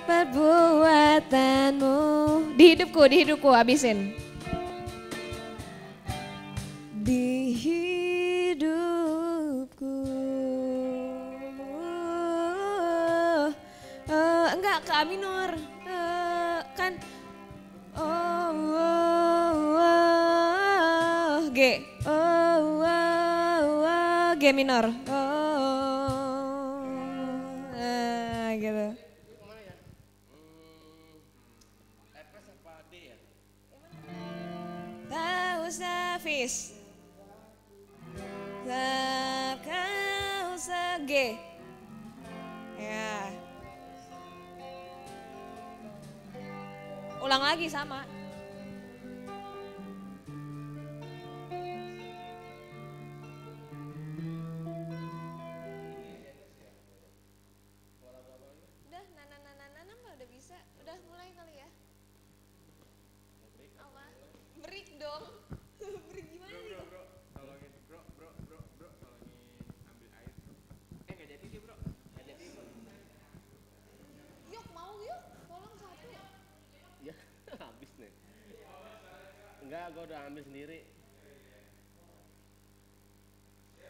perbuatanmu. Di hidupku, habisin. Di hidupku. Enggak, ke A minor. Kan G. G minor. Gitu. Tak usah fish. Tak usah G. Ya. Ulang lagi sama. Udah, nana mah udah bisa. Udah mulai kali ya. Apa? Break dong. Break gimana nih? Bro, tolongin ambil air. Nggak jadi dia bro, nggak jadi. Yuk mau yuk, tolong satu. Ya habis nih. Enggak, gue udah ambil sendiri.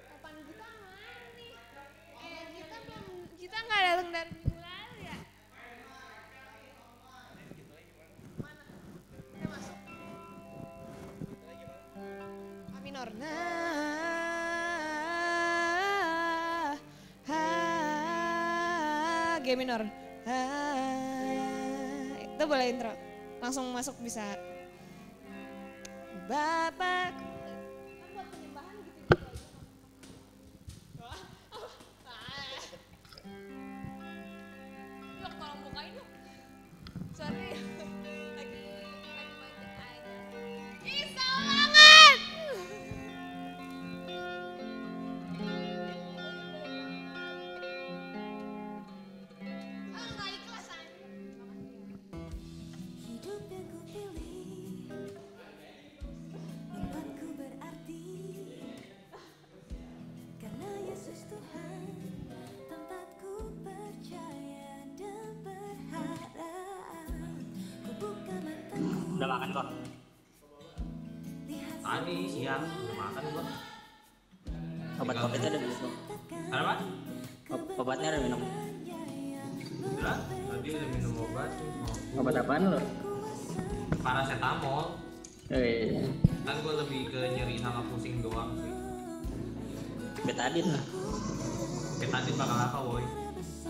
Kapan kita main nih? Kita nggak datang dari minggu lalu ya? Mana? Kita masuk. A minor. G minor. Itu boleh intro. Langsung masuk bisa. Bapak. Buat penyembahan gitu-gitu aja. Yuk tolong bukain yuk. Sorry. Lagi main aja. Ih banget. Nggak ikhlas aja. Hidup yang ku pilih membuatku berarti, karena Yesus Tuhan tempatku percaya dan berharap. Ku buka mataku. Udah makan kok? Lihat Tadi siang udah makan gua. Obat-obatnya udah minum. Ada apa? Obatnya udah minum. Udah, tadi udah minum obat. Obat apaan lo? Paracetamol. Iya. Kan gua lebih ke nyeri sama pusing doang sih. Betadine lah. Betadine bakal apa woi?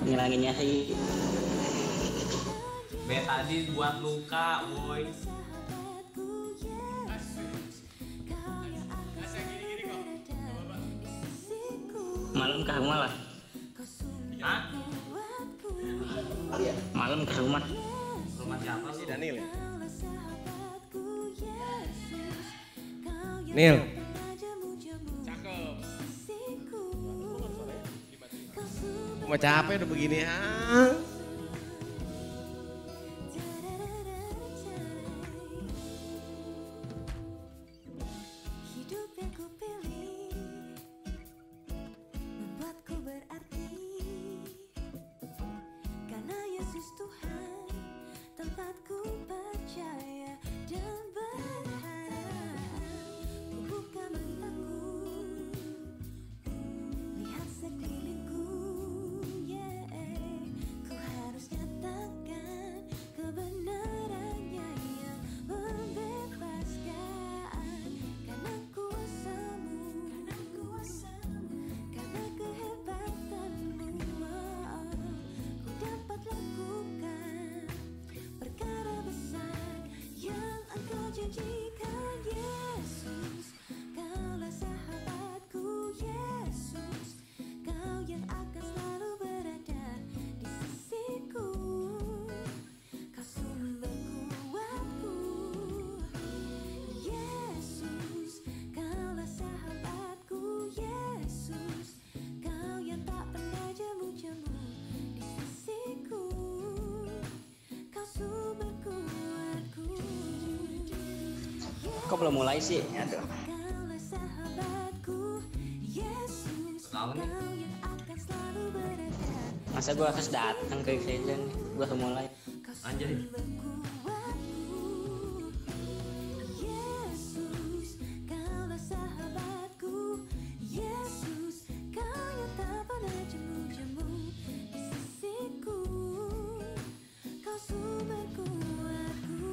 Ngilanginnya sih. Betadine buat luka woi. Malam ke rumah lah. Hah? Malam ke rumah. Rumah siapa sih? Daniel ya? Nil. Cakep. Mau capek udah begini ya. hidup yang ku pilih membuatku berarti, karena Yesus Tuhan tempatku percaya dan berharap. Ku buka mataku, lihat sekelilingku, yeah. Ku harus nyatakan kebenarannya yang membebaskan, karena kuasamu, karena kehebatanmu, ku dapat lakukan perkara besar yang Engkau janjikan. Yesus, Kaulah sahabatku. Yesus, Kau yang akan selalu berada di sisiku. Kau sumber kuatku. Yesus, Kaulah sahabatku. Yesus, Kau yang tak pernah jemu-jemu di sisiku. Kau sumber kuatku. Kok belum mulai sih? Aduh. Kaulah sahabatku. Yesus, Tahu nih. Kau yang akan selalu berada di Masa gue harus datang ke gereja nih, gue harus mulai. Anjay. Yesus, kaulah sahabatku. Yesus, kau yang tak pernah jemu-jemu di sisiku. Kau sumber kuatku.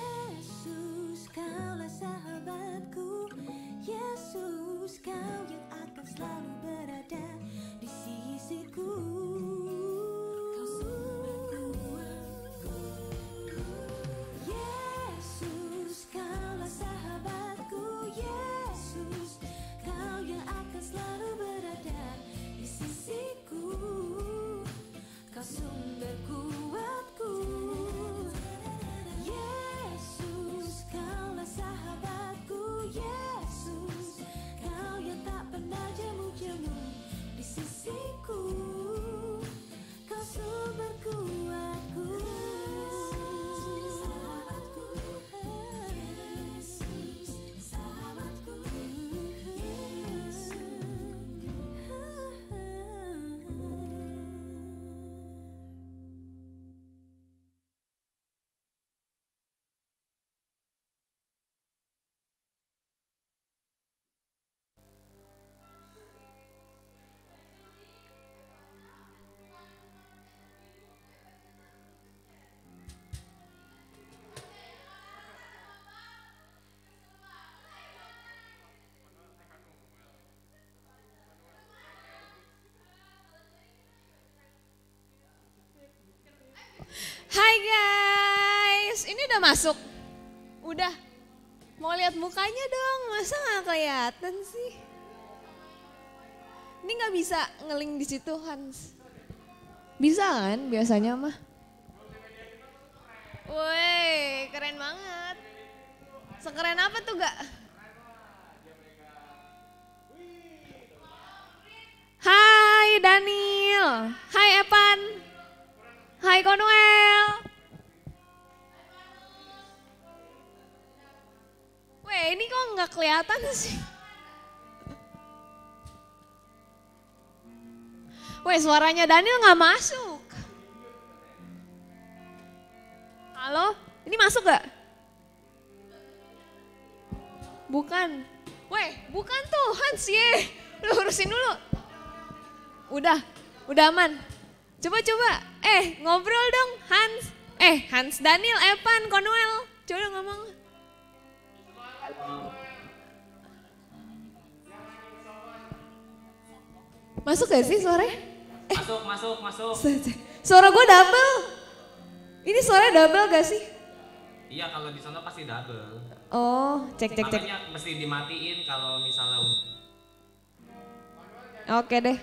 Yesus, kaulah sahabatku. Yesus, kau yang akan selalu berada di sisiku. Kau sumber kuatku. Yesus, kaulah sahabatku. Yesus, kau yang akan selalu berada di sisiku. Kau sumber kuatku. Yesus, kaulah sahabatku. Yesus, kau yang tak pernah jemu-jemu di sisiku. Kau sumber kuatku. Sahabatku, Yesus, sahabatku, Yesus. Hai guys, ini udah masuk? Udah? Mau lihat mukanya dong, masa nggak kelihatan sih? Ini nggak bisa ngeling di situ Hans? Bisa kan biasanya mah? Woi, keren banget. Sekeren apa tuh gak? Hai Daniel, hai Evan, hai Konuel. Weh, ini kok nggak kelihatan sih? Weh, suaranya Daniel nggak masuk. Halo, ini masuk gak? Bukan. Weh, bukan tuh Hans ye. Lu urusin dulu. Udah aman. Coba. Ngobrol dong Hans. Hans, Daniel, Evan, Konuel. Coba ngomong. Masuk gak sih suaranya? Masuk. Suara gue double. Ini suaranya double gak sih? Iya, kalau di sana pasti double. Oh, cek. Makanya mesti dimatiin kalau misalnya. Oke deh.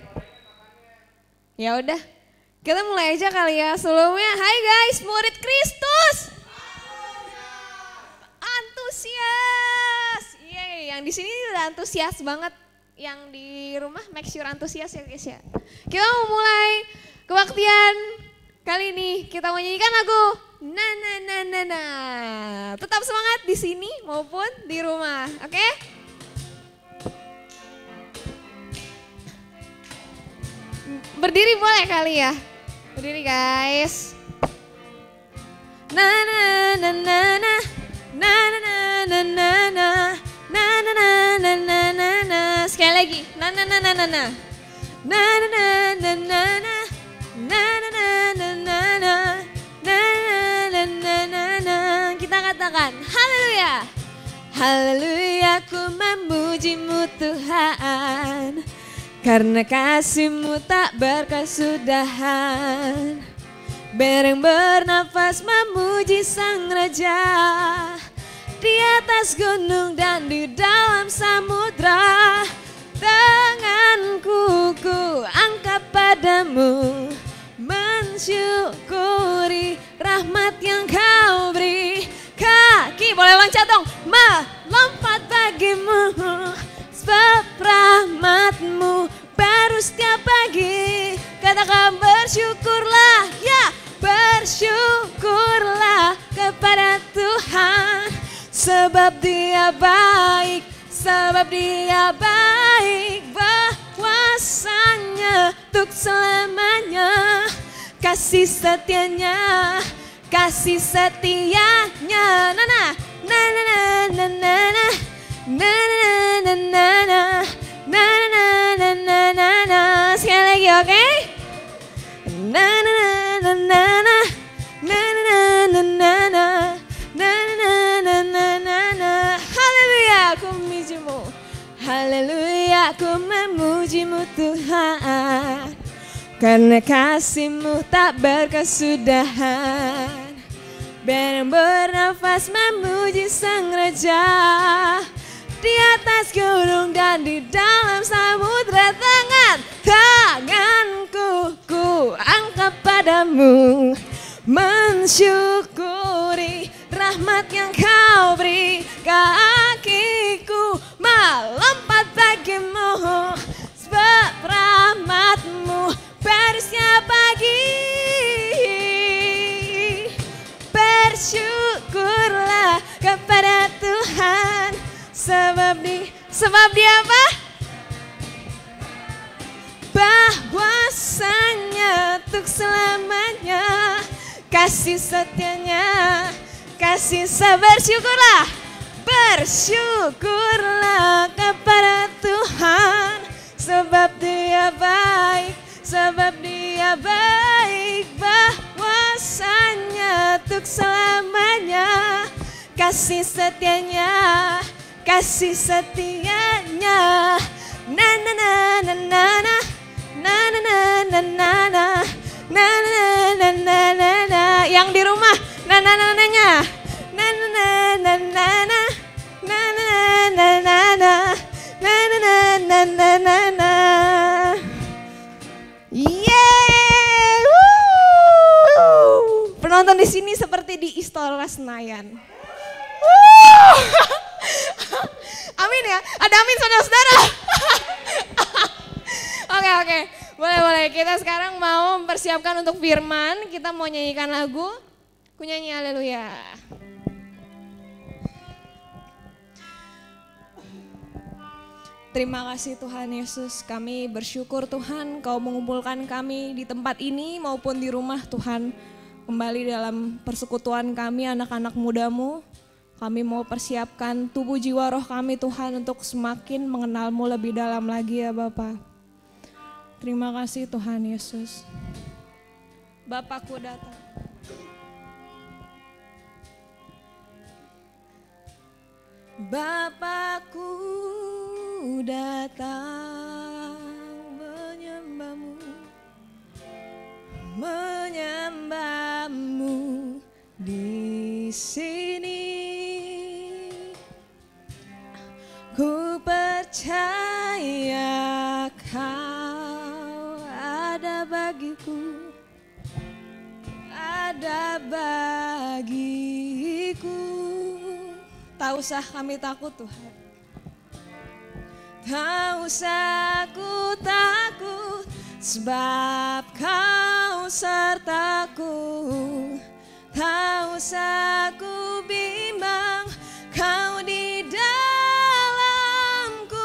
Ya udah. Kita mulai aja kali ya. Sebelumnya, hai guys, murid Kristus. Antusias. Yeay, yang di sini udah antusias banget. Yang di rumah make sure antusias ya guys ya. Kita mau mulai kebaktian kali ini. Kita mau nyanyikan lagu na. Tetap semangat di sini maupun di rumah, oke? Berdiri boleh kali ya? Berdiri guys. Na. Sekali lagi. Na. Kita katakan haleluya. Haleluya, ku memujimu Tuhan, karena kasih-Mu tak berkesudahan. Bereng bernafas memuji Sang Raja, di atas gunung dan di dalam samudra. Tanganku ku angkat padamu, mensyukuri rahmat yang kau beri. Kaki boleh loncat dong, melompat bagimu, sebab rahmatmu baru setiap pagi. Katakan bersyukurlah, ya bersyukurlah kepada Tuhan, sebab Dia baik, sebab Dia baik, bahwasanya untuk selamanya. Kasih setianya, kasih setianya. Nana, nana, nana, nana, nana, nana, nana, nana, nana. Sekali lagi, oke? Nana, nana, nana, nana, nana, nana, nana, nana. Haleluya, aku memujimu. Haleluya, aku memujimu Tuhan. Karena kasih-Mu tak berkesudahan. Biar bernafas memuji Sang Raja. Di atas gunung dan di dalam samudra, tanganku ku angkat padamu, mensyukuri rahmat yang kau beri. Kakiku melompat bagimu, sebab rahmatmu baru setiap pagi. Bersyukurlah kepada Tuhan, sebab Dia apa? Bahwasanya untuk selamanya. Kasih setianya, kasih bersyukurlah, bersyukurlah kepada Tuhan, sebab Dia baik, sebab Dia baik, bahwasanya untuk selamanya. Kasih setianya, kasih setianya. Na na na na na na na na na na na na na na na na. Yang di rumah na na na nanya na na na na na na na na na na na na na na na na. Yeay! Penonton di sini seperti di Istora Senayan. Amin ya, ada amin saudara-saudara. Oke, boleh. Kita sekarang mau mempersiapkan untuk firman. Kita mau nyanyikan lagu. Ku nyanyi haleluya. Terima kasih Tuhan Yesus, kami bersyukur Tuhan Kau mengumpulkan kami di tempat ini maupun di rumah Tuhan. Kembali dalam persekutuan kami anak-anak muda-Mu. Kami mau persiapkan tubuh jiwa roh kami Tuhan untuk semakin mengenal-Mu lebih dalam lagi ya Bapa. Terima kasih Tuhan Yesus. Bapakku datang. Bapakku datang menyembah-Mu, menyembah-Mu di sini. Ku percaya Kau ada bagiku, ada bagiku. Tak usah kami takut Tuhan, tak usah ku takut, sebab Kau sertaku. Tak usah ku bimbang, Kau di dalamku.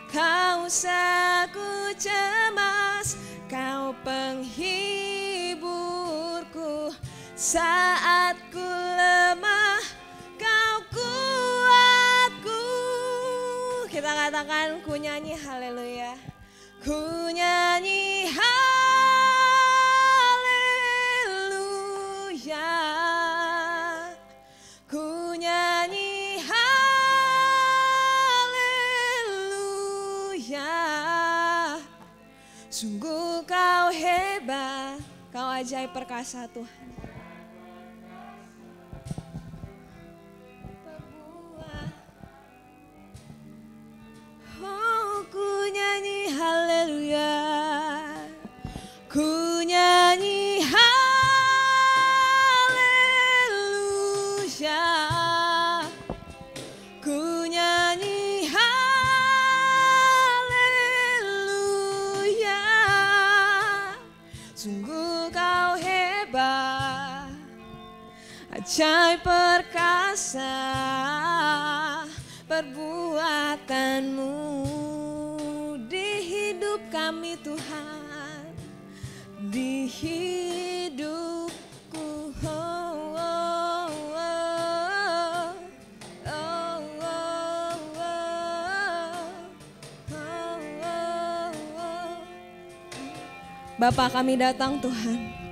Tak usah ku cemas, Kau penghiburku. Saat ku lemah, Kau kuatku. Kita katakan ku nyanyi haleluya. Ku nyanyi haleluya. Ku nyanyi haleluya. Sungguh Kau hebat, Kau ajaib perkasa Tuhan. Oh, ku nyanyi haleluya. Ku nyanyi ajaib perkasa perbuatanmu di hidup kami Tuhan, di hidupku. Oh, oh, oh, oh, oh, oh, oh, oh. Bapa, kami datang Tuhan.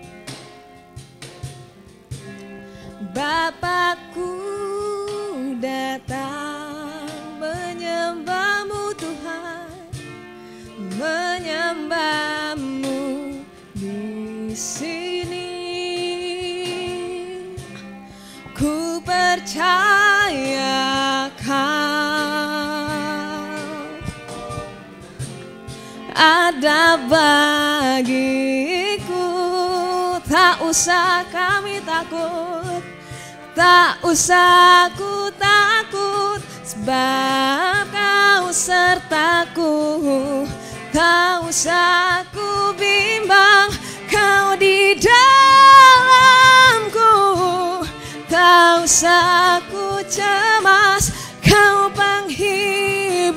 Bapakku datang menyembah-Mu Tuhan, menyembah-Mu di sini. Ku percaya Kau ada bagiku, tak usah kami takut. Tak usah ku takut, sebab Kau sertaku. Tak usah ku bimbang, Kau di dalamku. Tak usah ku cemas, Kau penghiburku.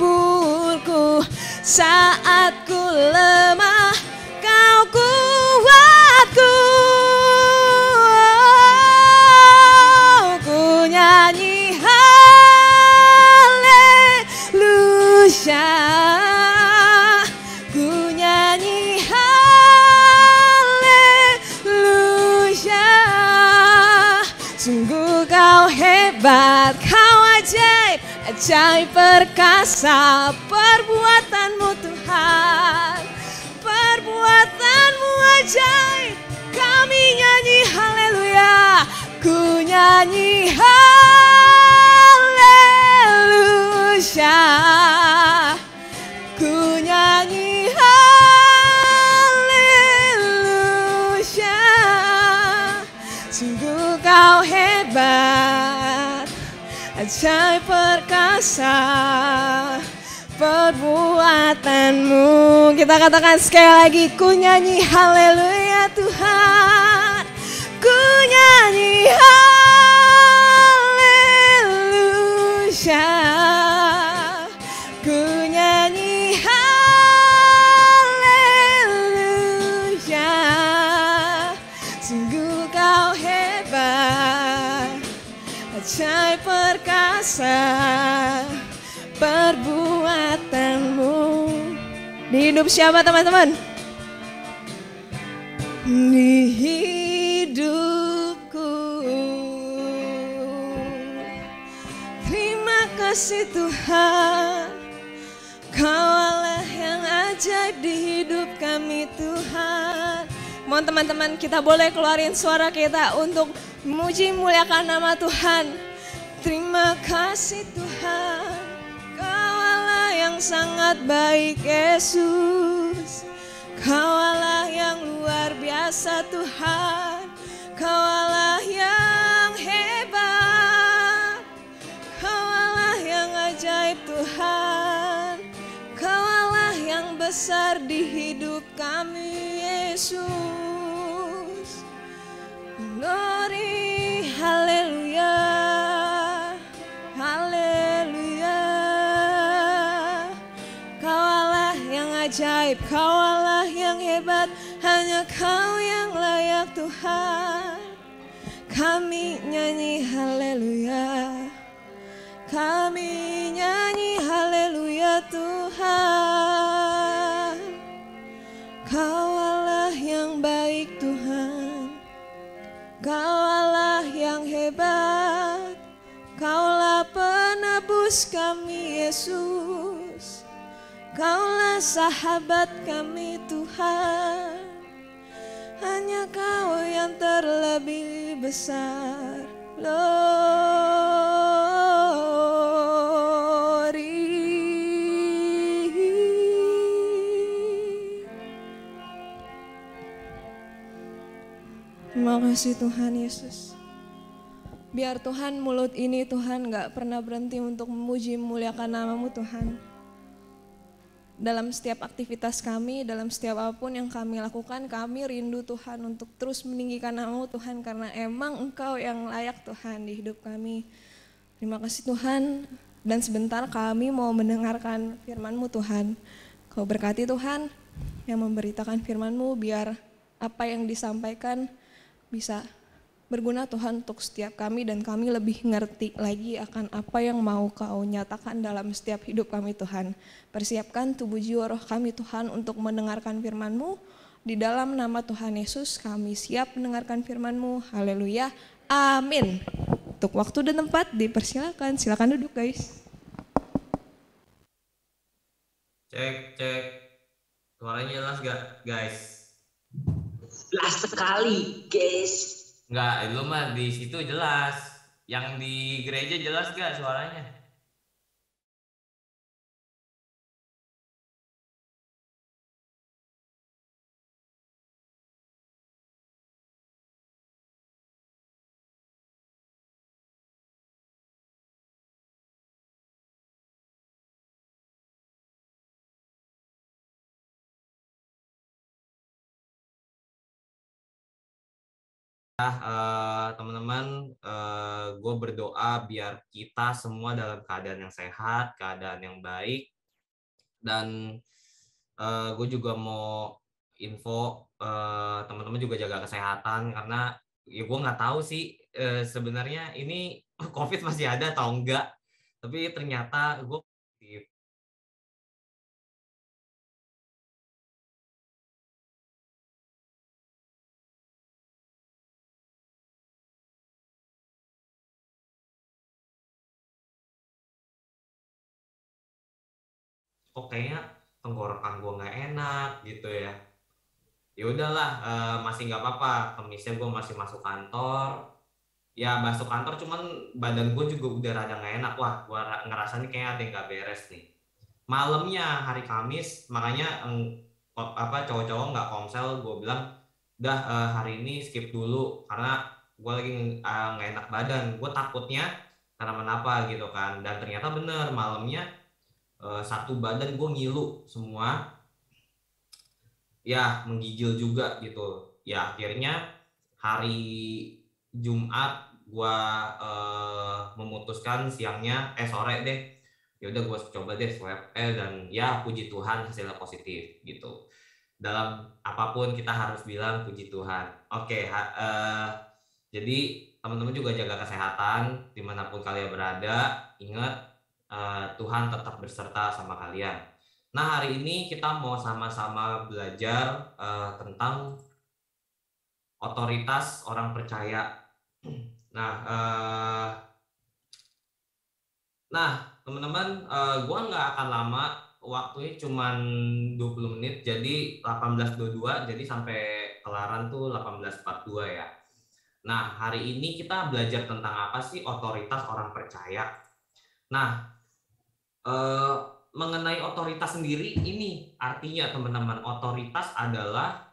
Saat ku lemah, Kau kuatku. Nyanyi haleluya, ku nyanyi haleluya. Sungguh Kau hebat, Kau ajaib, ajaib perkasa perbuatanmu Tuhan, perbuatanmu ajaib. Kami nyanyi haleluya, ku nyanyi haleluya, ku nyanyi haleluya. Sungguh Kau hebat, ajaib perkasa perbuatanmu. Kita katakan sekali lagi, ku nyanyi haleluya Tuhan, ku nyanyi haleluya, ku nyanyi haleluya. Sungguh Kau hebat, ajaib perkasa perbuatanmu. Di hidup siapa teman-teman? Di hidupku. Terima kasih Tuhan, Kau Allah yang ajaib di hidup kami Tuhan. Mohon teman-teman kita boleh keluarin suara kita untuk memuji muliakan nama Tuhan. Terima kasih Tuhan, Kau Allah yang sangat baik Yesus. Kau Allah yang luar biasa Tuhan, Kau Allah yang hebat, Kau Allah yang ajaib Tuhan, Kau Allah yang besar di hidup kami Yesus. Glory, haleluya, haleluya. Kau Allah yang ajaib, Kau Allah yang hebat, hanya Kau yang layak Tuhan. Kami nyanyi haleluya, kami nyanyi haleluya Tuhan. Kau Allah yang baik Tuhan, Kau Allah yang hebat, Kaulah penebus kami Yesus, Kaulah sahabat kami Tuhan. Hanya Kau yang terlebih besar. Terima kasih Tuhan Yesus. Biar Tuhan mulut ini Tuhan gak pernah berhenti untuk memuji memuliakan nama-Mu Tuhan. dalam setiap aktivitas kami, dalam setiap apapun yang kami lakukan, kami rindu Tuhan untuk terus meninggikan nama-Mu Tuhan, karena emang Engkau yang layak Tuhan di hidup kami. Terima kasih Tuhan, dan sebentar kami mau mendengarkan firman-Mu Tuhan. Kau berkati Tuhan yang memberitakan firman-Mu, biar apa yang disampaikan bisa berguna Tuhan untuk setiap kami, dan kami lebih ngerti lagi akan apa yang mau Kau nyatakan dalam setiap hidup kami Tuhan. Persiapkan tubuh jiwa roh kami Tuhan untuk mendengarkan firman-Mu. Di dalam nama Tuhan Yesus kami siap mendengarkan firman-Mu. Haleluya. Amin. Untuk waktu dan tempat dipersilakan. Silakan duduk guys. Cek, cek. Suaranya jelas gak, guys? Jelas sekali, guys. Enggak, lu mah di situ jelas. Yang di gereja jelas gak suaranya? Teman-teman, gue berdoa biar kita semua dalam keadaan yang sehat, keadaan yang baik, dan gue juga mau info teman-teman juga jaga kesehatan, karena ya gue nggak tahu sih sebenarnya ini COVID masih ada atau enggak, tapi ternyata gue positif. Kok kayaknya tenggorokan gue nggak enak gitu ya. Ya udahlah, masih nggak apa-apa. Kemisnya gue masih masuk kantor. Ya masuk kantor, cuman badan gue juga udah rada nggak enak. Wah, gue ngerasa nih kayak ada yang nggak beres nih. Malamnya hari Kamis, makanya cowok-cowok nggak komsel. Gue bilang, udah hari ini skip dulu karena gue lagi nggak enak badan. Gue takutnya karena kenapa gitu kan. Dan ternyata bener malamnya satu badan gue ngilu semua, ya menggigil juga gitu. Ya akhirnya hari Jumat gue memutuskan sore deh, ya udah gue coba deh swab dan ya puji Tuhan hasilnya positif gitu. Dalam apapun kita harus bilang puji Tuhan. Oke, jadi teman-teman juga jaga kesehatan dimanapun kalian berada. Ingat, Tuhan tetap berserta sama kalian. Nah, hari ini kita mau sama-sama belajar tentang otoritas orang percaya. Nah, teman-teman, gue nggak akan lama, waktunya cuma 20 menit, jadi 18.22, jadi sampai kelaran tuh 18.42 ya. Nah, hari ini kita belajar tentang apa sih otoritas orang percaya. Nah, mengenai otoritas sendiri ini artinya teman-teman, otoritas adalah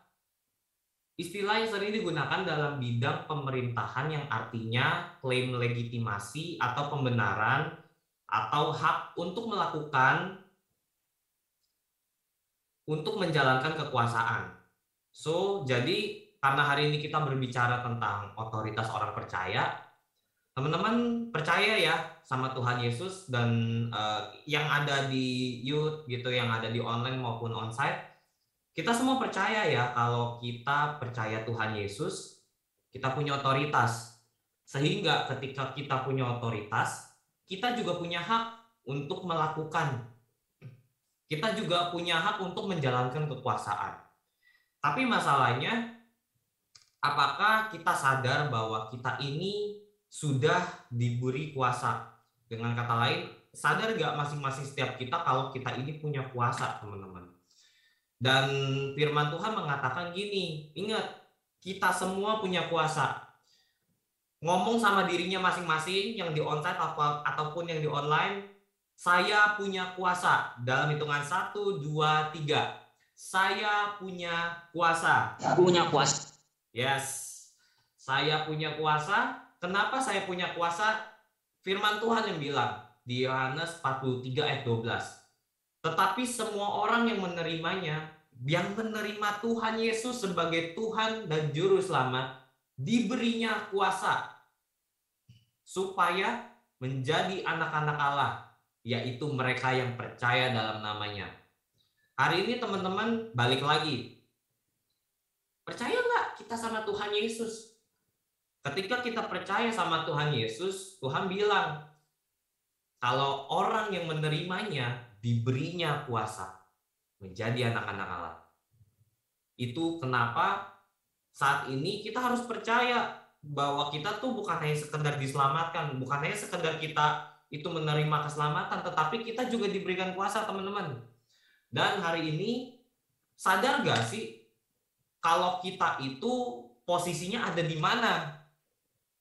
istilah yang sering digunakan dalam bidang pemerintahan yang artinya klaim legitimasi atau pembenaran atau hak untuk menjalankan kekuasaan. So, jadi karena hari ini kita berbicara tentang otoritas orang percaya, teman-teman percaya ya sama Tuhan Yesus, dan yang ada di youth gitu, yang ada di online maupun onsite, kita semua percaya ya kalau kita percaya Tuhan Yesus, kita punya otoritas. Sehingga ketika kita punya otoritas, kita juga punya hak untuk melakukan. Kita juga punya hak untuk menjalankan kekuasaan. Tapi masalahnya, apakah kita sadar bahwa kita ini sudah diberi kuasa? Dengan kata lain, sadar gak masing-masing setiap kita kalau kita ini punya kuasa, teman-teman? Dan firman Tuhan mengatakan gini, ingat, kita semua punya kuasa. Ngomong sama dirinya masing-masing, yang di onsite ataupun yang di online, saya punya kuasa. Dalam hitungan 1, 2, 3. Saya punya kuasa. Punya kuasa. Yes, saya punya kuasa. Kenapa saya punya kuasa? Firman Tuhan yang bilang di Yohanes 43 ayat 12. Tetapi semua orang yang menerimanya, yang menerima Tuhan Yesus sebagai Tuhan dan Juru Selamat, diberinya kuasa supaya menjadi anak-anak Allah, yaitu mereka yang percaya dalam namanya. Hari ini teman-teman balik lagi. Percaya nggak kita sama Tuhan Yesus? Ketika kita percaya sama Tuhan Yesus, Tuhan bilang, kalau orang yang menerimanya, diberinya kuasa menjadi anak-anak Allah. Itu kenapa saat ini kita harus percaya bahwa kita tuh bukan hanya sekedar diselamatkan, bukan hanya sekedar kita itu menerima keselamatan, tetapi kita juga diberikan kuasa, teman-teman. Dan hari ini sadar gak sih kalau kita itu posisinya ada di mana?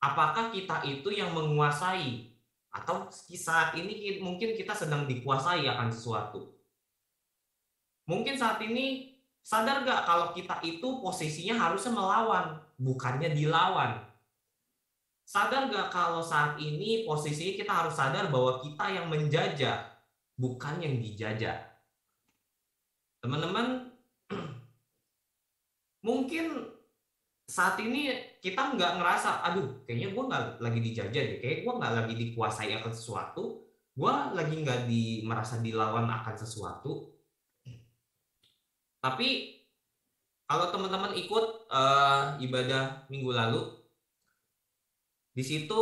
Apakah kita itu yang menguasai? Atau saat ini mungkin kita sedang dikuasai akan sesuatu? Mungkin saat ini sadar gak kalau kita itu posisinya harusnya melawan, bukannya dilawan? Sadar gak kalau saat ini posisinya kita harus sadar bahwa kita yang menjajah, bukan yang dijajah? Teman-teman, mungkin saat ini kita nggak ngerasa, aduh kayaknya gue nggak lagi dijajah deh, kayak gue nggak lagi dikuasai akan sesuatu, gue lagi nggak merasa dilawan akan sesuatu. Tapi kalau teman-teman ikut ibadah minggu lalu, di situ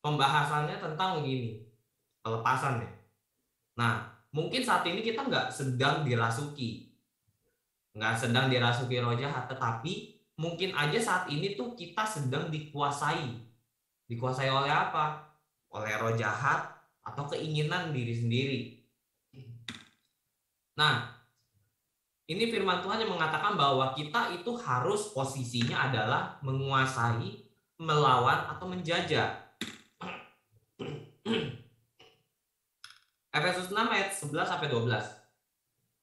pembahasannya tentang gini, pelepasan ya. Nah, mungkin saat ini kita nggak sedang dirasuki roh jahat, tetapi mungkin aja saat ini tuh kita sedang dikuasai. Dikuasai oleh apa? Oleh roh jahat atau keinginan diri sendiri. Nah, ini firman Tuhan yang mengatakan bahwa kita itu harus posisinya adalah menguasai, melawan, atau menjajah. Efesus 6 ayat 11-12.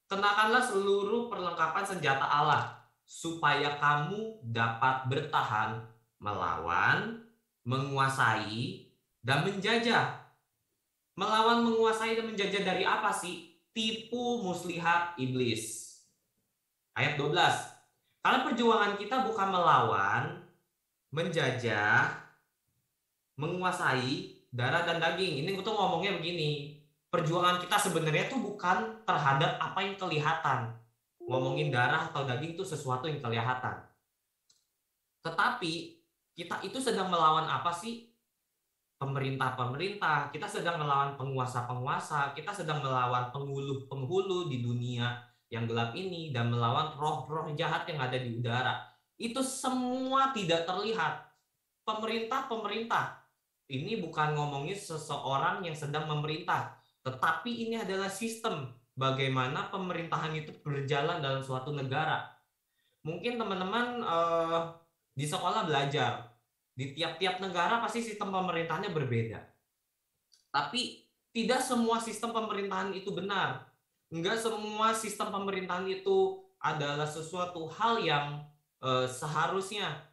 Kenakanlah seluruh perlengkapan senjata Allah, supaya kamu dapat bertahan, melawan, menguasai, dan menjajah. Melawan, menguasai, dan menjajah dari apa sih? Tipu muslihat iblis. Ayat 12. Karena perjuangan kita bukan melawan, menjajah, menguasai darah dan daging. Ini tuh ngomongnya begini. Perjuangan kita sebenarnya tuh bukan terhadap apa yang kelihatan. Ngomongin darah atau daging itu sesuatu yang kelihatan. Tetapi kita itu sedang melawan apa sih? Pemerintah-pemerintah. Kita sedang melawan penguasa-penguasa. Kita sedang melawan penghulu-penghulu di dunia yang gelap ini, dan melawan roh-roh jahat yang ada di udara. Itu semua tidak terlihat. Pemerintah-pemerintah. Ini bukan ngomongin seseorang yang sedang memerintah, tetapi ini adalah sistem bagaimana pemerintahan itu berjalan dalam suatu negara. Mungkin teman-teman di sekolah belajar, di tiap-tiap negara pasti sistem pemerintahannya berbeda. Tapi tidak semua sistem pemerintahan itu benar. Enggak semua sistem pemerintahan itu adalah sesuatu hal yang seharusnya.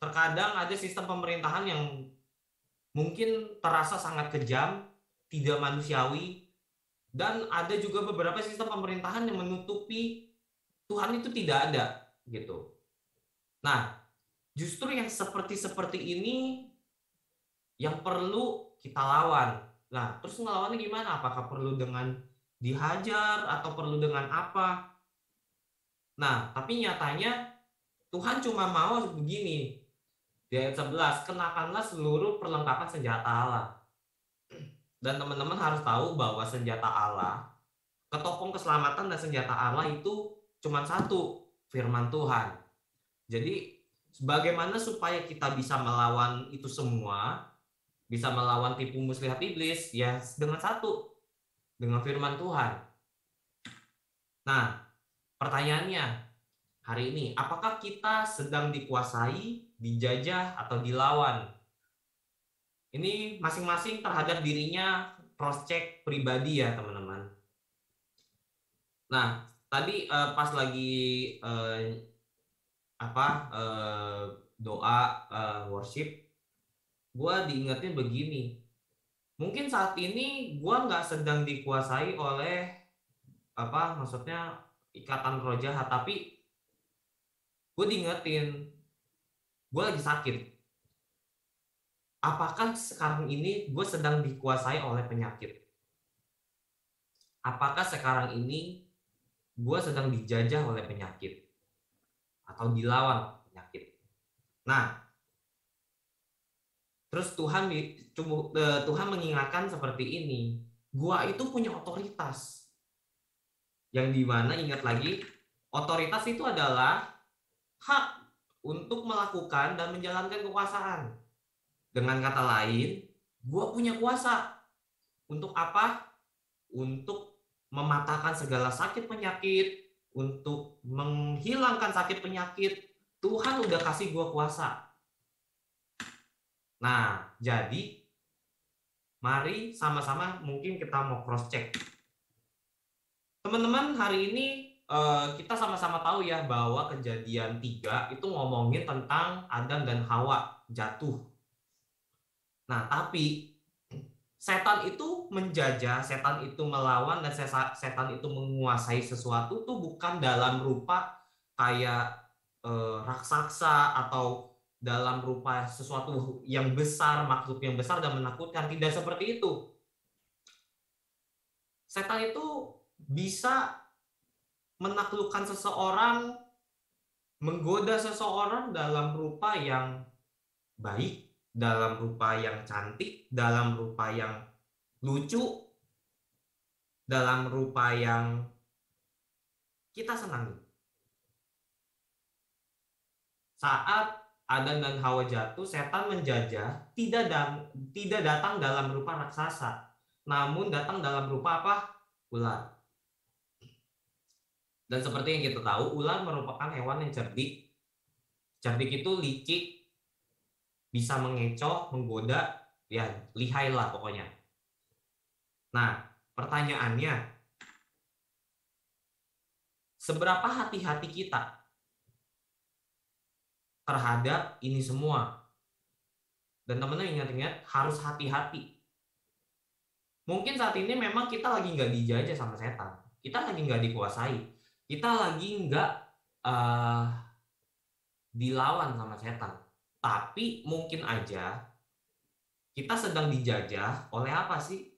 Terkadang ada sistem pemerintahan yang mungkin terasa sangat kejam, tidak manusiawi, dan ada juga beberapa sistem pemerintahan yang menutupi Tuhan itu tidak ada gitu. Nah, justru yang seperti ini yang perlu kita lawan. Nah, terus ngelawannya gimana? Apakah perlu dengan dihajar atau perlu dengan apa? Nah, tapi nyatanya Tuhan cuma mau begini. Di ayat 11, kenakanlah seluruh perlengkapan senjata Allah. Dan teman-teman harus tahu bahwa senjata Allah, ketopong keselamatan dan senjata Allah itu cuma satu, firman Tuhan. Jadi bagaimana supaya kita bisa melawan itu semua, bisa melawan tipu muslihat iblis, ya dengan satu, dengan firman Tuhan. Nah, pertanyaannya hari ini, apakah kita sedang dikuasai, dijajah, atau dilawan? Ini masing-masing terhadap dirinya cross check pribadi ya teman-teman. Nah, tadi pas lagi doa worship, gue diingatnya begini. mungkin saat ini gua nggak sedang dikuasai oleh maksudnya ikatan roh jahat, tapi gue diingetin gue lagi sakit. Apakah sekarang ini gue sedang dikuasai oleh penyakit? Apakah sekarang ini gue sedang dijajah oleh penyakit atau dilawan penyakit? Nah, terus Tuhan mengingatkan seperti ini, gue itu punya otoritas. Yang dimana, ingat lagi, otoritas itu adalah hak untuk melakukan dan menjalankan kekuasaan. Dengan kata lain, gue punya kuasa. Untuk apa? Untuk mematahkan segala sakit penyakit, untuk menghilangkan sakit penyakit. Tuhan udah kasih gue kuasa. Nah, jadi mari sama-sama mungkin kita mau cross check. Teman-teman, hari ini kita sama-sama tahu ya bahwa Kejadian 3 itu ngomongin tentang Adam dan Hawa jatuh. Nah, tapi setan itu menjajah, setan itu melawan, dan setan itu menguasai sesuatu tuh bukan dalam rupa kayak raksasa atau dalam rupa sesuatu yang besar, makhluk yang besar dan menakutkan. Tidak seperti itu. Setan itu bisa menaklukkan seseorang, menggoda seseorang dalam rupa yang baik, dalam rupa yang cantik, dalam rupa yang lucu, dalam rupa yang kita senangi. Saat Adam dan Hawa jatuh, setan menjajah tidak datang dalam rupa raksasa, namun datang dalam rupa apa? Ular. Dan seperti yang kita tahu, ular merupakan hewan yang cerdik. Cerdik itu licik, bisa mengecoh, menggoda, ya lihai lah pokoknya. Nah, pertanyaannya, seberapa hati-hati kita terhadap ini semua? Dan teman-teman ingat-ingat, harus hati-hati. Mungkin saat ini memang kita lagi nggak dijajah sama setan. Kita lagi nggak dikuasai. Kita lagi nggak dilawan sama setan. Tapi mungkin aja kita sedang dijajah oleh apa sih?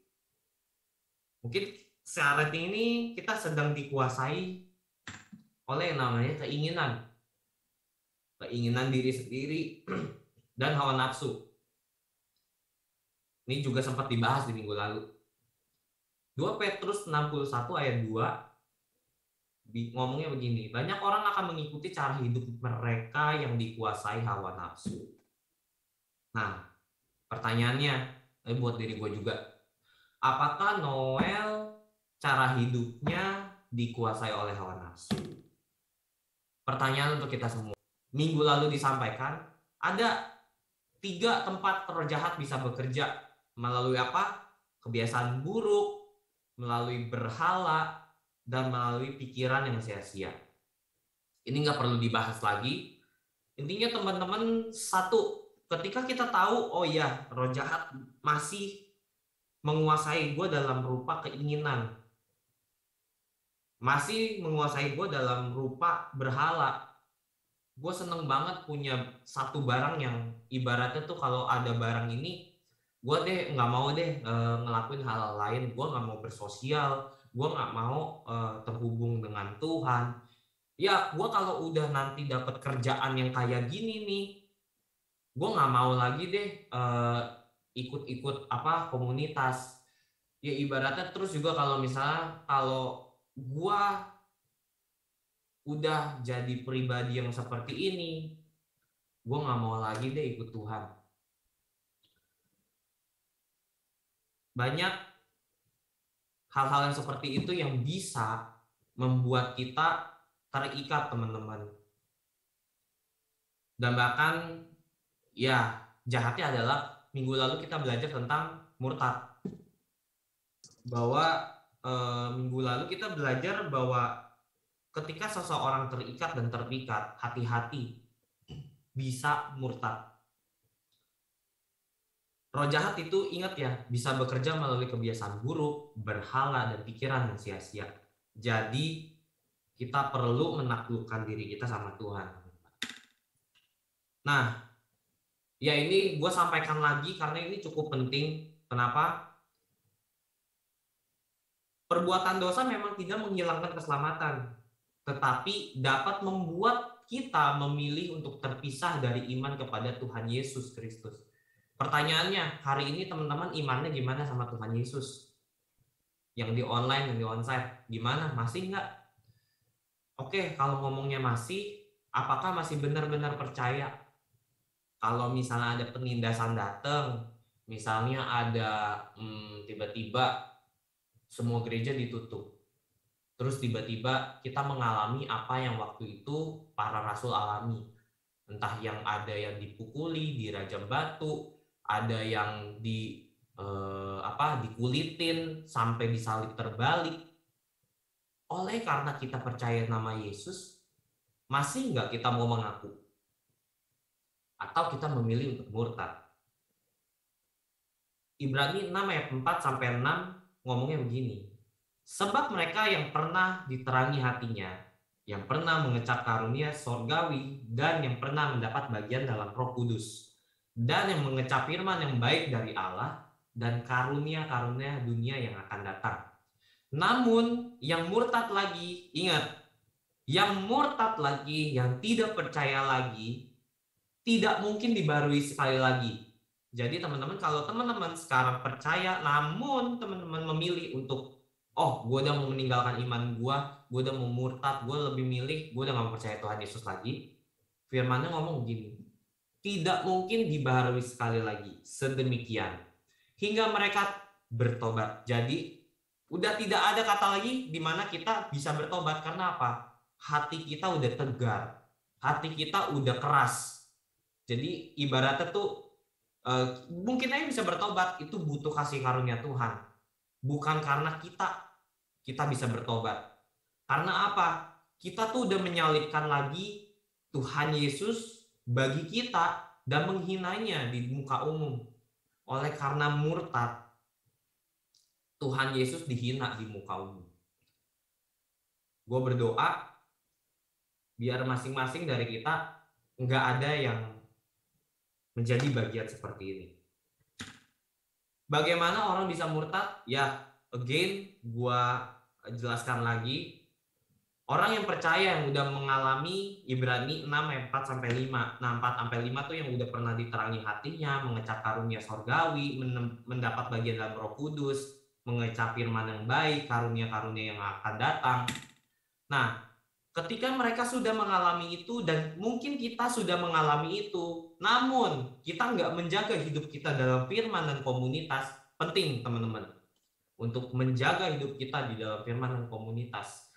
Mungkin saat ini kita sedang dikuasai oleh yang namanya keinginan. Keinginan diri sendiri dan hawa nafsu. Ini juga sempat dibahas di minggu lalu. 2 Petrus 61 ayat 2 ngomongnya begini, banyak orang akan mengikuti cara hidup mereka yang dikuasai hawa nafsu. Nah, pertanyaannya buat diri gue juga, apakah Noel cara hidupnya dikuasai oleh hawa nafsu? Pertanyaan untuk kita semua. Minggu lalu disampaikan, ada 3 tempat roh jahat bisa bekerja. Melalui apa? Kebiasaan buruk, melalui berhala, dan melalui pikiran yang sia-sia. Ini nggak perlu dibahas lagi. Intinya teman-teman, satu, ketika kita tahu, oh ya, roh jahat masih menguasai gue dalam rupa keinginan, masih menguasai gue dalam rupa berhala. Gue seneng banget punya satu barang yang ibaratnya tuh kalau ada barang ini, gue deh nggak mau deh ngelakuin hal lain. Gue nggak mau bersosial, gue nggak mau terhubung dengan Tuhan. Ya, gue kalau udah nanti dapat kerjaan yang kayak gini nih, gue nggak mau lagi deh ikut-ikut apa komunitas. Ya ibaratnya terus juga kalau misalnya kalau gue udah jadi pribadi yang seperti ini, gue nggak mau lagi deh ikut Tuhan. Banyak hal-hal yang seperti itu yang bisa membuat kita terikat, teman-teman. Dan bahkan ya jahatnya adalah minggu lalu kita belajar tentang murtad. Bahwa minggu lalu kita belajar bahwa ketika seseorang terikat dan terpikat, hati-hati bisa murtad. Roh jahat itu ingat ya, bisa bekerja melalui kebiasaan buruk, berhala, dan pikiran yang sia-sia. Jadi kita perlu menaklukkan diri kita sama Tuhan. Nah, ya ini gue sampaikan lagi karena ini cukup penting. Kenapa? Perbuatan dosa memang tidak menghilangkan keselamatan, tetapi dapat membuat kita memilih untuk terpisah dari iman kepada Tuhan Yesus Kristus. Pertanyaannya, hari ini teman-teman imannya gimana sama Tuhan Yesus? Yang di online, yang di onsite, gimana? Masih nggak? Oke, kalau ngomongnya masih, apakah masih benar-benar percaya? Kalau misalnya ada penindasan datang, misalnya ada tiba-tiba semua gereja ditutup. Terus tiba-tiba kita mengalami apa yang waktu itu para rasul alami. Entah yang ada yang dipukuli, dirajam batu, ada yang dikulitin sampai disalib terbalik. Oleh karena kita percaya nama Yesus, masih nggak kita mau mengaku? Atau kita memilih untuk murtad? Ibrani 6 ayat 4 sampai 6 ngomongnya begini. Sebab mereka yang pernah diterangi hatinya, yang pernah mengecap karunia sorgawi, dan yang pernah mendapat bagian dalam Roh Kudus, dan yang mengecap firman yang baik dari Allah, dan karunia-karunia dunia yang akan datang. Namun yang murtad lagi, ingat, yang murtad lagi, yang tidak percaya lagi, tidak mungkin dibarui sekali lagi. Jadi teman-teman, kalau teman-teman sekarang percaya, namun teman-teman memilih untuk, gue udah mau meninggalkan iman gue udah mau murtad, gue lebih milih, gue udah gak mau percaya Tuhan Yesus lagi. Firman-Nya ngomong begini, tidak mungkin dibaharui sekali lagi, sedemikian, hingga mereka bertobat. Jadi, udah tidak ada kata lagi di mana kita bisa bertobat. Karena apa? Hati kita udah tegar, hati kita udah keras. Jadi, ibaratnya tuh, mungkin aja bisa bertobat itu butuh kasih karunia Tuhan, bukan karena kita bisa bertobat. Karena apa? Kita tuh udah menyalibkan lagi Tuhan Yesus bagi kita dan menghinanya di muka umum. Oleh karena murtad, Tuhan Yesus dihina di muka umum. Gue berdoa biar masing-masing dari kita nggak ada yang menjadi bagian seperti ini. Bagaimana orang bisa murtad? Ya, again, gua jelaskan lagi. Orang yang percaya, yang udah mengalami Ibrani 6 ayat 4 sampai 5. Nah, 4 sampai 5 tuh yang udah pernah diterangi hatinya, mengecap karunia sorgawi, mendapat bagian dalam Roh Kudus, mengecap firman yang baik, karunia-karunia yang akan datang. Nah, ketika mereka sudah mengalami itu, dan mungkin kita sudah mengalami itu, namun kita nggak menjaga hidup kita dalam firman dan komunitas. Penting teman-teman untuk menjaga hidup kita di dalam firman dan komunitas.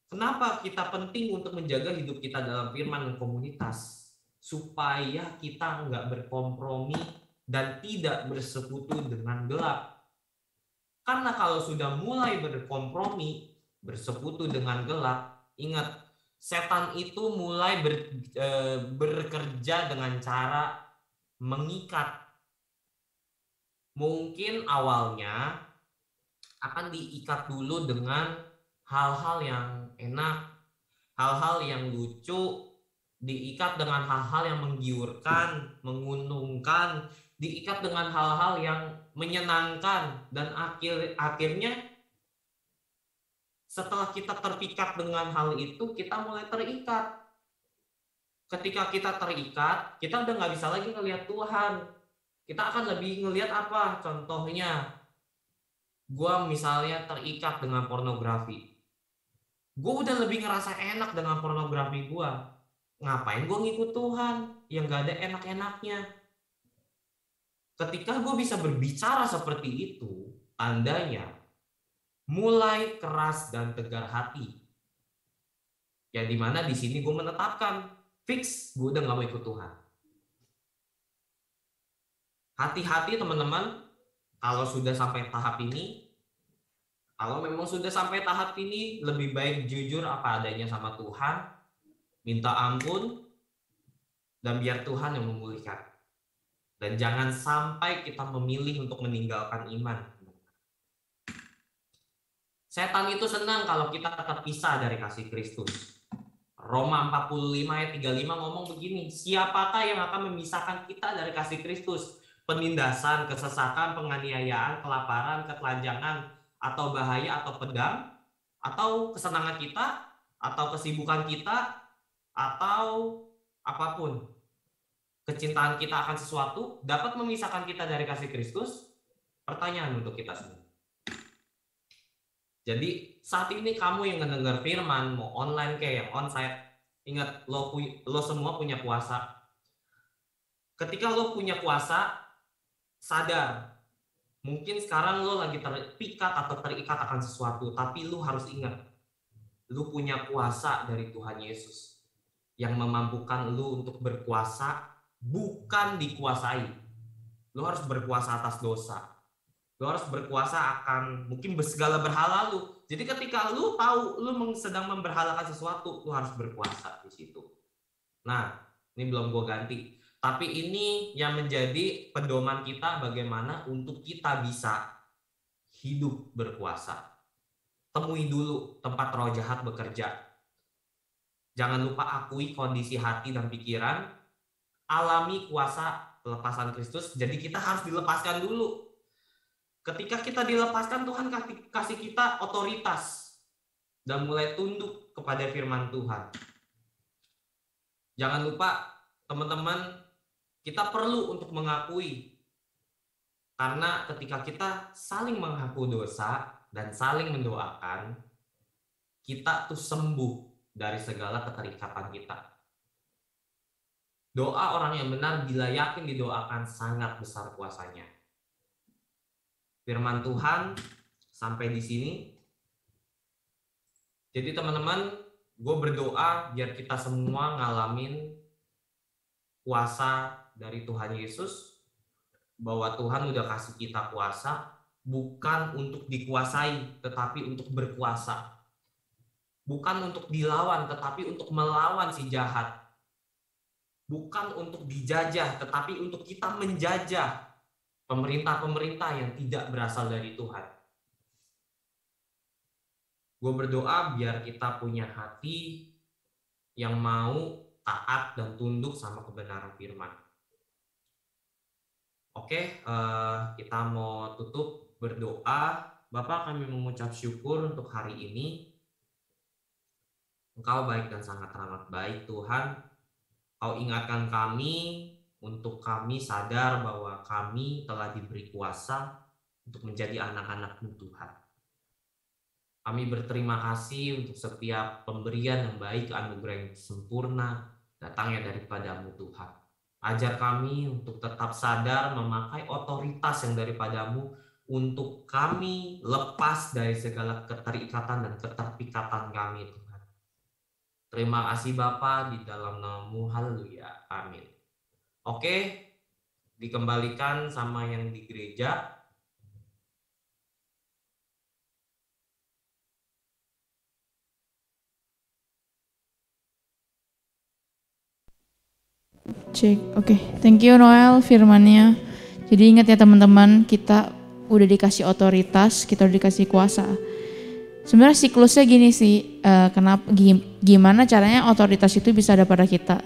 Kenapa kita penting untuk menjaga hidup kita dalam firman dan komunitas? Supaya kita nggak berkompromi dan tidak bersekutu dengan gelap. Karena kalau sudah mulai berkompromi, bersekutu dengan gelap, ingat, setan itu mulai bekerja dengan cara mengikat. Mungkin awalnya akan diikat dulu dengan hal-hal yang enak, hal-hal yang lucu, diikat dengan hal-hal yang menggiurkan, menguntungkan, diikat dengan hal-hal yang menyenangkan, dan akhirnya setelah kita terpikat dengan hal itu, kita mulai terikat. Ketika kita terikat, kita udah nggak bisa lagi ngelihat Tuhan. Kita akan lebih ngelihat apa? Contohnya, gue misalnya terikat dengan pornografi. Gue udah lebih ngerasa enak dengan pornografi gue. Ngapain gue ngikut Tuhan yang gak ada enak-enaknya? Ketika gue bisa berbicara seperti itu, tandanya mulai keras dan tegar hati. Ya dimana di sini gue menetapkan, fix gue udah gak mau ikut Tuhan. Hati-hati teman-teman, kalau sudah sampai tahap ini, kalau memang sudah sampai tahap ini, lebih baik jujur apa adanya sama Tuhan, minta ampun, dan biar Tuhan yang memulihkan. Dan jangan sampai kita memilih untuk meninggalkan iman. Setan itu senang kalau kita terpisah dari kasih Kristus. Roma 45 ayat 35 ngomong begini, siapakah yang akan memisahkan kita dari kasih Kristus? Penindasan, kesesakan, penganiayaan, kelaparan, ketelanjangan, atau bahaya, atau pedang, atau kesenangan kita, atau kesibukan kita, atau apapun. Kecintaan kita akan sesuatu dapat memisahkan kita dari kasih Kristus? Pertanyaan untuk kita semua. Jadi saat ini kamu yang mendengar firman, mau online kayak yang onsite, ingat lo semua punya kuasa. Ketika lo punya kuasa, sadar. Mungkin sekarang lo lagi terpikat atau terikat akan sesuatu, tapi lo harus ingat, lo punya kuasa dari Tuhan Yesus yang memampukan lo untuk berkuasa, bukan dikuasai. Lo harus berkuasa atas dosa. Lo harus berkuasa akan mungkin segala berhala lo. Jadi ketika lo tahu lo sedang memberhalakan sesuatu, lo harus berkuasa di situ. Nah, ini belum gue ganti. Tapi ini yang menjadi pedoman kita bagaimana untuk kita bisa hidup berkuasa. Temui dulu tempat roh jahat bekerja. Jangan lupa akui kondisi hati dan pikiran. Alami kuasa pelepasan Kristus. Jadi kita harus dilepaskan dulu. Ketika kita dilepaskan, Tuhan kasih kita otoritas dan mulai tunduk kepada firman Tuhan. Jangan lupa teman-teman, kita perlu untuk mengakui. Karena ketika kita saling mengaku dosa dan saling mendoakan, kita tuh sembuh dari segala keterikatan kita. Doa orang yang benar bila yakin didoakan sangat besar kuasanya. Firman Tuhan sampai di sini. Jadi teman-teman, gue berdoa biar kita semua ngalamin kuasa dari Tuhan Yesus, bahwa Tuhan udah kasih kita kuasa, bukan untuk dikuasai, tetapi untuk berkuasa. Bukan untuk dilawan, tetapi untuk melawan si jahat. Bukan untuk dijajah, tetapi untuk kita menjajah pemerintah-pemerintah yang tidak berasal dari Tuhan. Gue berdoa biar kita punya hati yang mau taat dan tunduk sama kebenaran firman. Oke, kita mau tutup berdoa. Bapak, kami mengucap syukur untuk hari ini. Engkau baik dan sangat amat baik, Tuhan. Kau ingatkan kami untuk kami sadar bahwa kami telah diberi kuasa untuk menjadi anak-anak-Mu, Tuhan. Kami berterima kasih untuk setiap pemberian yang baik, anugerah yang sempurna, datangnya daripada-Mu, Tuhan. Ajar kami untuk tetap sadar memakai otoritas yang daripada-Mu untuk kami lepas dari segala keterikatan dan keterpikatan kami, Tuhan. Terima kasih Bapa, di dalam nama-Mu, haleluya, amin. Oke, dikembalikan sama yang di gereja. Cek, oke. Thank you Noel firmannya. Jadi ingat ya teman-teman, kita udah dikasih otoritas, kita udah dikasih kuasa. Sebenarnya siklusnya gini sih, gimana caranya otoritas itu bisa ada pada kita.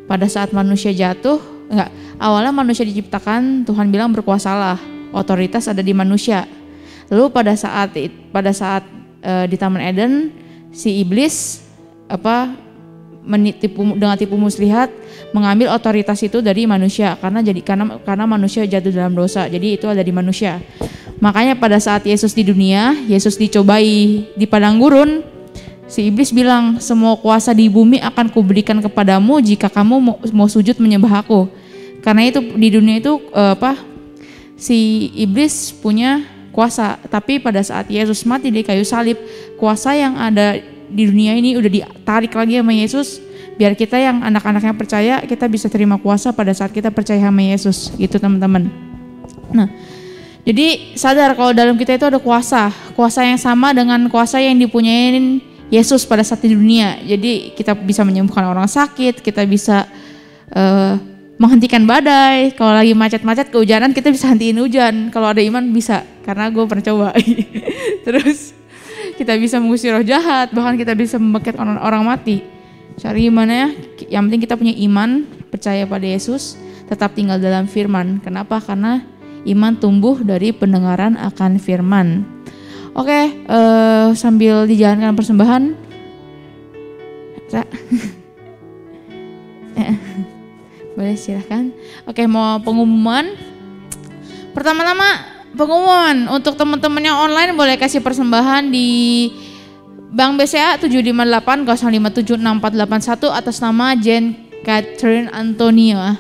Pada saat manusia jatuh, awalnya manusia diciptakan, Tuhan bilang berkuasalah, otoritas ada di manusia. Lalu pada saat di Taman Eden, si iblis dengan tipu muslihat mengambil otoritas itu dari manusia karena manusia jatuh dalam dosa. Jadi itu ada di manusia. Makanya pada saat Yesus di dunia, Yesus dicobai di padang gurun, si iblis bilang, semua kuasa di bumi akan kuberikan kepadamu jika kamu mau sujud menyembah aku. Karena itu di dunia itu si iblis punya kuasa, tapi pada saat Yesus mati di kayu salib, kuasa yang ada di dunia ini udah ditarik lagi sama Yesus, biar kita yang anak-anaknya percaya, kita bisa terima kuasa pada saat kita percaya sama Yesus, gitu teman-teman. Nah, jadi sadar kalau dalam kita itu ada kuasa yang sama dengan kuasa yang dipunyain Yesus pada saat di dunia. Jadi kita bisa menyembuhkan orang sakit, kita bisa menghentikan badai. Kalau lagi macet-macet kehujanan kita bisa hentiin hujan. Kalau ada iman bisa, karena gue pernah coba. Terus kita bisa mengusir roh jahat, bahkan kita bisa membangkit orang mati. Cari gimana ya? Yang penting kita punya iman, percaya pada Yesus, tetap tinggal dalam firman. Kenapa? Karena iman tumbuh dari pendengaran akan firman. Oke, sambil dijalankan persembahan. Boleh silahkan. Oke, mau pengumuman. Pertama-tama pengumuman untuk teman-teman yang online boleh kasih persembahan di Bank BCA 758-057-6481 atas nama Jen Catherine Antonia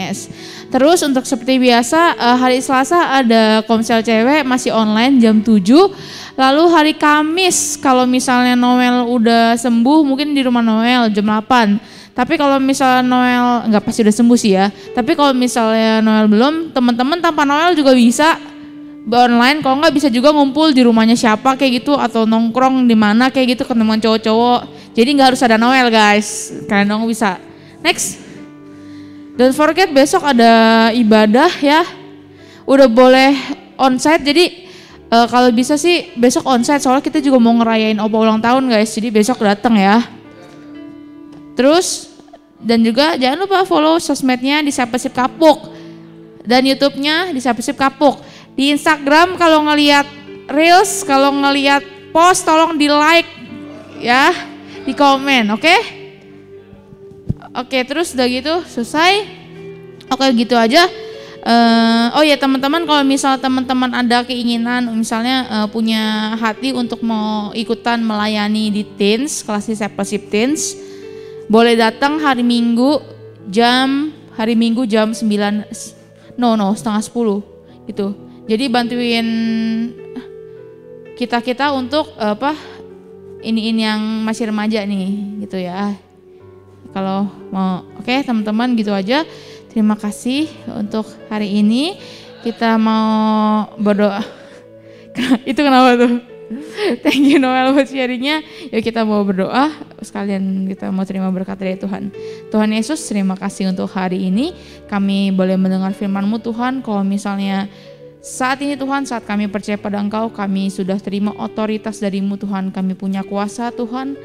S. Terus untuk seperti biasa hari Selasa ada komsel cewek masih online jam 7. Lalu hari Kamis kalau misalnya Noel udah sembuh mungkin di rumah Noel jam 8. Tapi kalau misalnya Noel enggak pasti udah sembuh sih ya. Tapi kalau misalnya Noel belum, teman-teman tanpa Noel juga bisa online. Kalau enggak bisa juga ngumpul di rumahnya siapa kayak gitu atau nongkrong di mana kayak gitu ketemu cowok-cowok. Jadi enggak harus ada Noel guys. Kalian dong bisa. Next. Don't forget besok ada ibadah ya. Udah boleh onsite jadi kalau bisa sih besok onsite soalnya kita juga mau ngerayain opa ulang tahun guys. Jadi besok datang ya. Terus dan juga jangan lupa follow sosmednya di Discipleship Kapuk dan YouTube-nya di Discipleship Kapuk. Di Instagram kalau ngelihat reels, kalau ngelihat post tolong di like ya, di komen, oke? Oke, terus udah gitu selesai. Oke, gitu aja. Oh ya teman-teman, kalau misal teman-teman ada keinginan misalnya punya hati untuk mau ikutan melayani di teens, kelas Discipleship Teens, boleh datang hari Minggu jam 9 setengah 10 gitu. Jadi bantuin kita untuk ini yang masih remaja nih gitu ya. Kalau mau oke teman-teman gitu aja. Terima kasih untuk hari ini. Kita mau berdoa. Itu kenapa tuh? Thank you Noel buat sharingnya. Yuk kita mau berdoa sekalian kita mau terima berkat dari Tuhan. Tuhan Yesus, terima kasih untuk hari ini. Kami boleh mendengar firman-Mu Tuhan. Kalau misalnya saat ini Tuhan, saat kami percaya pada Engkau, kami sudah terima otoritas dari-Mu Tuhan. Kami punya kuasa Tuhan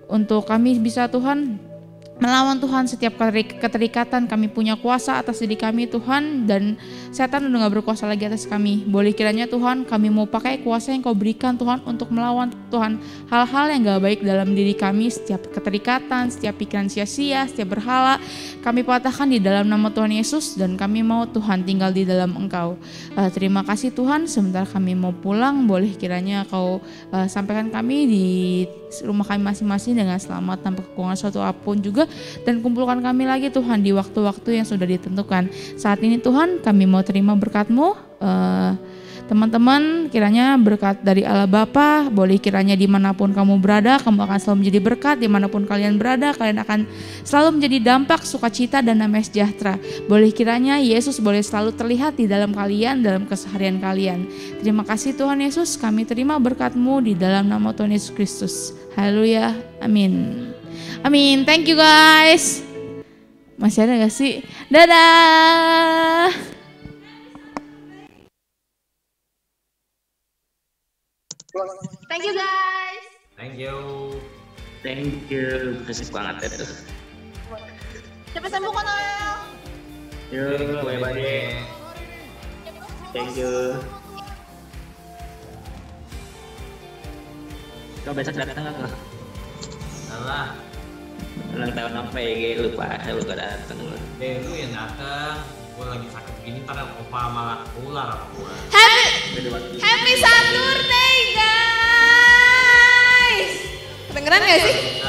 untuk kami bisa Tuhan melawan Tuhan setiap keterikatan. Kami punya kuasa atas diri kami Tuhan, dan setan udah gak berkuasa lagi atas kami. Boleh kiranya Tuhan kami mau pakai kuasa yang Kau berikan Tuhan untuk melawan Tuhan hal-hal yang gak baik dalam diri kami. Setiap keterikatan, setiap pikiran sia-sia, setiap berhala kami patahkan di dalam nama Tuhan Yesus, dan kami mau Tuhan tinggal di dalam Engkau. Terima kasih Tuhan. Sebentar kami mau pulang, boleh kiranya Kau sampaikan kami di rumah kami masing-masing dengan selamat tanpa kekurangan suatu apapun juga, dan kumpulkan kami lagi Tuhan di waktu-waktu yang sudah ditentukan. Saat ini Tuhan kami mau terima berkat-Mu. Teman-teman kiranya berkat dari Allah Bapa, boleh kiranya dimanapun kamu berada, kamu akan selalu menjadi berkat. Dimanapun kalian berada, kalian akan selalu menjadi dampak sukacita dan damai sejahtera. Boleh kiranya Yesus boleh selalu terlihat di dalam kalian, dalam keseharian kalian. Terima kasih Tuhan Yesus, kami terima berkat-Mu di dalam nama Tuhan Yesus Kristus. Haleluya, amin. Amin, thank you guys. Masih ada gak sih? Dadah. Thank you guys. Thank you. Thank you, kasih banget itu. Cepat sembuh kok Noel. Yuk, bye-bye. Thank you. Kau besok datang nggak? Salah. Ulang tahun apa ya? Lupa datang. Lu yang datang. Gue lagi sakit begini, ntar opa malah ular sama gue. Happy Saturday guys. Kedengeran gak sih?